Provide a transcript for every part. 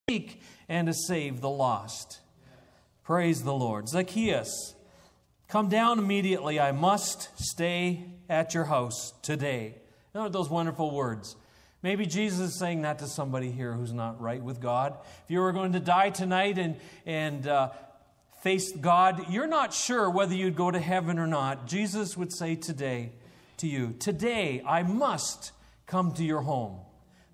seek and to save the lost. Praise the Lord. Zacchaeus, come down immediately. I must stay at your house today. You know those wonderful words. Maybe Jesus is saying that to somebody here who's not right with God. If you were going to die tonight and face God, you're not sure whether you'd go to heaven or not. Jesus would say today to you, today I must come to your home.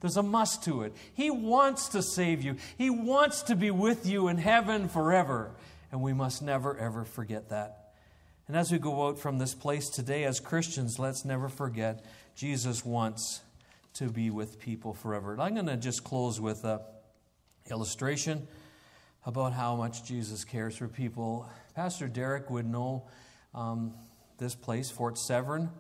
There's a must to it. He wants to save you. He wants to be with you in heaven forever. And we must never, ever forget that. And as we go out from this place today as Christians, let's never forget Jesus wants to be with people forever. And I'm going to just close with an illustration about how much Jesus cares for people. Pastor Derek would know this place, Fort Severn.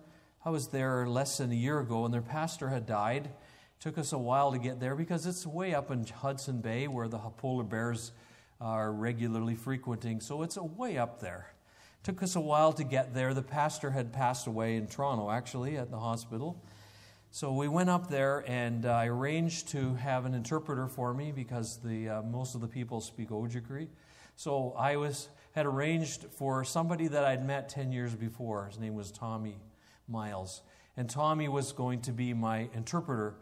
I was there less than a year ago, and their pastor had died. It took us a while to get there because it's way up in Hudson Bay where the polar bears are regularly frequenting. So it's way up there. It took us a while to get there. The pastor had passed away in Toronto, actually, at the hospital. So we went up there, and I arranged to have an interpreter for me because most of the people speak Ojibwe. So I had arranged for somebody that I'd met 10 years before. His name was Tommy Miles. And Tommy was going to be my interpreter.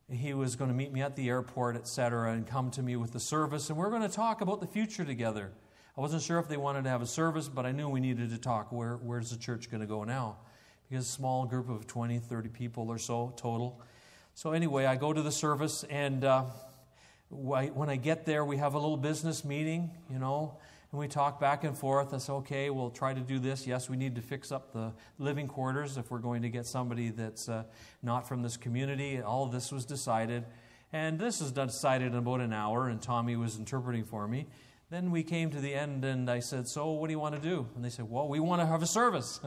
He was going to meet me at the airport, etc., and come to me with the service. And we're going to talk about the future together. I wasn't sure if they wanted to have a service, but I knew we needed to talk. Where's the church going to go now? Because a small group of 20, 30 people or so total. So anyway, I go to the service, and when I get there, we have a little business meeting, and we talk back and forth. I say, okay, we'll try to do this. Yes, we need to fix up the living quarters if we're going to get somebody that's not from this community. All of this was decided. And this was decided in about an hour, and Tommy was interpreting for me. Then we came to the end, and I said, so what do you want to do? And they said, well, we want to have a service.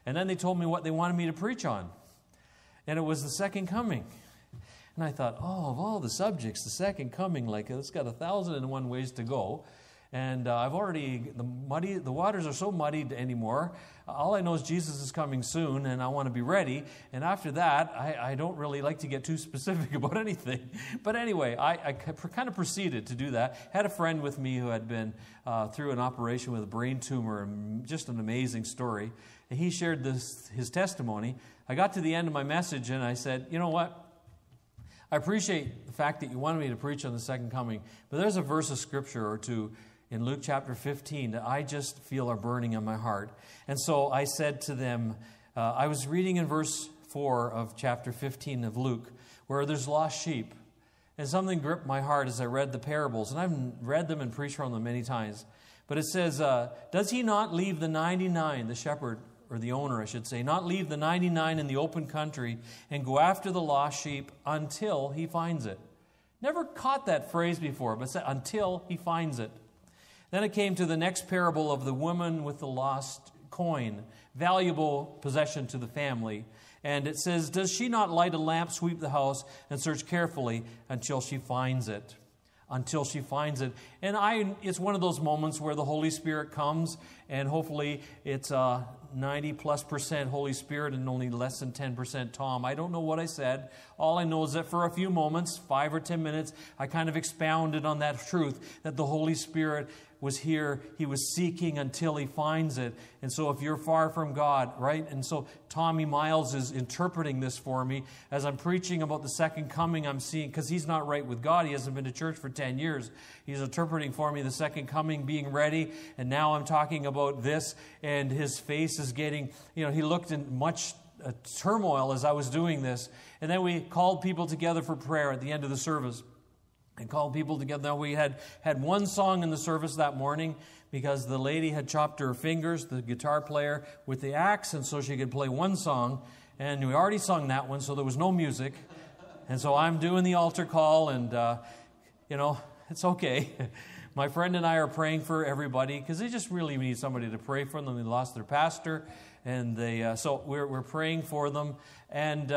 And then they told me what they wanted me to preach on. And it was the second coming. And I thought, of all the subjects, the second coming, it's got 1,001 ways to go. And I've already, the waters are so muddied anymore. All I know is Jesus is coming soon, and I want to be ready. And after that, I don't really like to get too specific about anything. But anyway, I kind of proceeded to do that. Had a friend with me who had been through an operation with a brain tumor, and just an amazing story. And he shared his testimony. I got to the end of my message, and I said, you know what? I appreciate the fact that you wanted me to preach on the second coming, but there's a verse of Scripture or two in Luke chapter 15 that I just feel are burning in my heart. And so I said to them, I was reading in verse 4 of chapter 15 of Luke, where there's lost sheep. And something gripped my heart as I read the parables. And I've read them and preached from them many times. But it says, does he not leave the 99, the shepherd, or the owner, I should say, not leave the 99 in the open country and go after the lost sheep until he finds it? Never caught that phrase before, but said, until he finds it. Then it came to the next parable of the woman with the lost coin, valuable possession to the family. And it says, does she not light a lamp, sweep the house, and search carefully until she finds it? Until she finds it. And it's one of those moments where the Holy Spirit comes, and hopefully it's 90+% Holy Spirit and only less than 10% Tom. I don't know what I said. All I know is that for a few moments, 5 or 10 minutes, I kind of expounded on that truth, that the Holy Spirit was here. He was seeking until he finds it. And so if you're far from God, right? And so Tommy Miles is interpreting this for me. As I'm preaching about the second coming, I'm seeing, because he's not right with God. He hasn't been to church for 10 years. He's interpreting for me the second coming, being ready. And now I'm talking about this, and his face is getting, he looked in much turmoil as I was doing this. And then we called people together for prayer at the end of the service. And called people together. Now we had one song in the service that morning because the lady had chopped her fingers, the guitar player, with the axe, and so she could play one song. And we already sung that one, so there was no music. And so I'm doing the altar call, and, it's okay. My friend and I are praying for everybody because they just really need somebody to pray for them. They lost their pastor, and so we're praying for them. And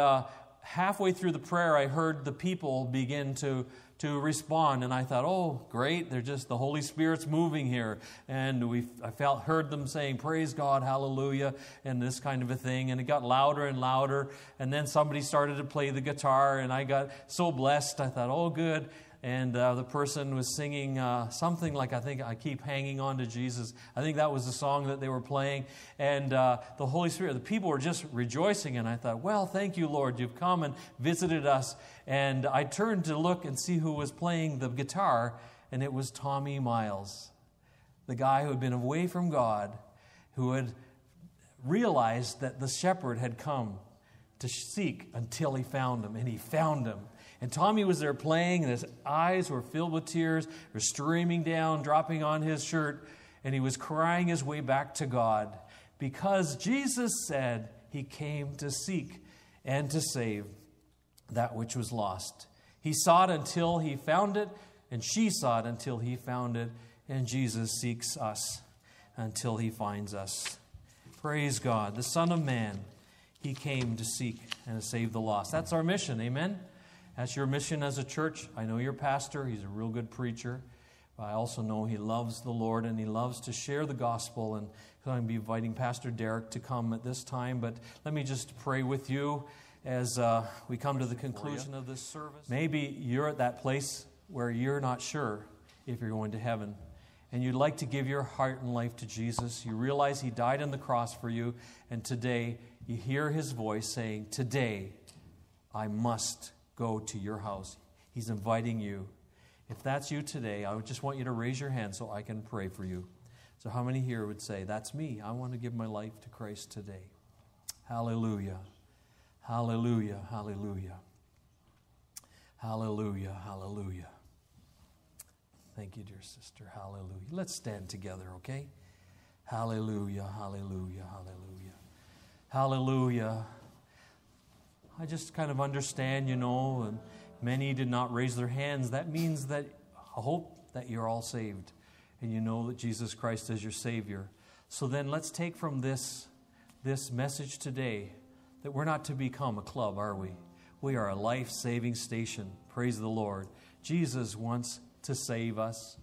halfway through the prayer, I heard the people begin to respond, and I thought, oh, great, the Holy Spirit's moving here. And I heard them saying, praise God, hallelujah, and this kind of a thing, and it got louder and louder, and then somebody started to play the guitar, and I got so blessed, I thought, oh, good. And the person was singing something like, I think, I Keep Hanging On to Jesus. I think that was the song that they were playing. And the Holy Spirit, the people were just rejoicing. And I thought, well, thank you, Lord. You've come and visited us. And I turned to look and see who was playing the guitar. And it was Tommy Miles, the guy who had been away from God, who had realized that the shepherd had come to seek until he found him. And he found him. And Tommy was there playing, and his eyes were filled with tears, were streaming down, dropping on his shirt, and he was crying his way back to God because Jesus said he came to seek and to save that which was lost. He sought until he found it, and she sought until he found it, and Jesus seeks us until he finds us. Praise God. The Son of Man, he came to seek and to save the lost. That's our mission, amen? That's your mission as a church. I know your pastor. He's a real good preacher. I also know he loves the Lord and he loves to share the gospel. And I'm going to be inviting Pastor Derek to come at this time. But let me just pray with you as we come to the conclusion of this service. Maybe you're at that place where you're not sure if you're going to heaven. And you'd like to give your heart and life to Jesus. You realize he died on the cross for you. And today you hear his voice saying, today I must go to your house. He's inviting you. If that's you today, I just want you to raise your hand so I can pray for you. So how many here would say, that's me. I want to give my life to Christ today. Hallelujah. Hallelujah. Hallelujah. Hallelujah. Hallelujah. Thank you, dear sister. Hallelujah. Let's stand together, okay? Hallelujah. Hallelujah. Hallelujah. Hallelujah. I just kind of understand, and many did not raise their hands. That means that I hope that you're all saved and you know that Jesus Christ is your Savior. So then let's take from this message today that we're not to become a club, are we? We are a life-saving station. Praise the Lord. Jesus wants to save us.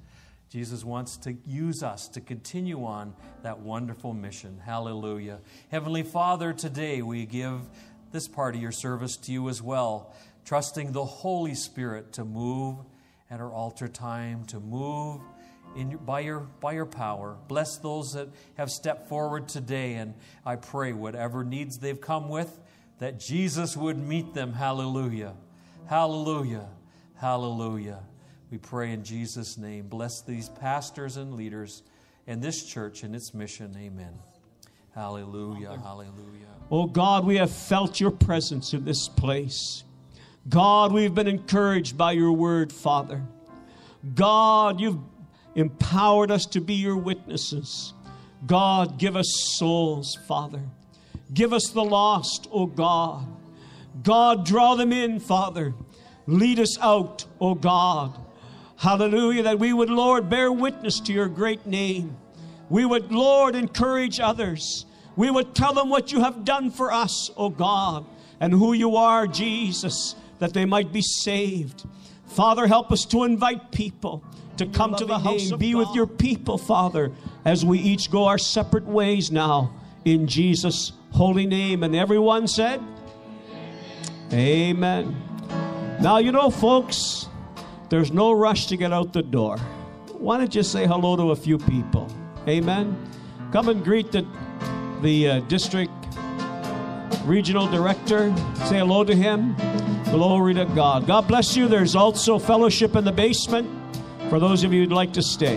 Jesus wants to use us to continue on that wonderful mission. Hallelujah. Heavenly Father, today we give this part of your service to you as well, trusting the Holy Spirit to move at our altar time, to move by your power. Bless those that have stepped forward today, and I pray whatever needs they've come with, that Jesus would meet them. Hallelujah. Hallelujah. Hallelujah. We pray in Jesus' name. Bless these pastors and leaders and this church and its mission. Amen. Hallelujah. Hallelujah. Oh God, we have felt your presence in this place. God, we've been encouraged by your word, Father. God, you've empowered us to be your witnesses. God, give us souls, Father. Give us the lost, oh God. God, draw them in, Father. Lead us out, oh God. Hallelujah, that we would, Lord, bear witness to your great name. We would, Lord, encourage others. We would tell them what you have done for us, oh God, and who you are, Jesus, that they might be saved. Father, help us to invite people to come to the house of God. Be with your people, Father, as we each go our separate ways now, in Jesus' holy name. And everyone said, Amen. Now, folks, there's no rush to get out the door. Why don't you say hello to a few people? Amen. Come and greet the district regional director. Say hello to him. Glory to God. God bless you. There's also fellowship in the basement for those of you who'd like to stay.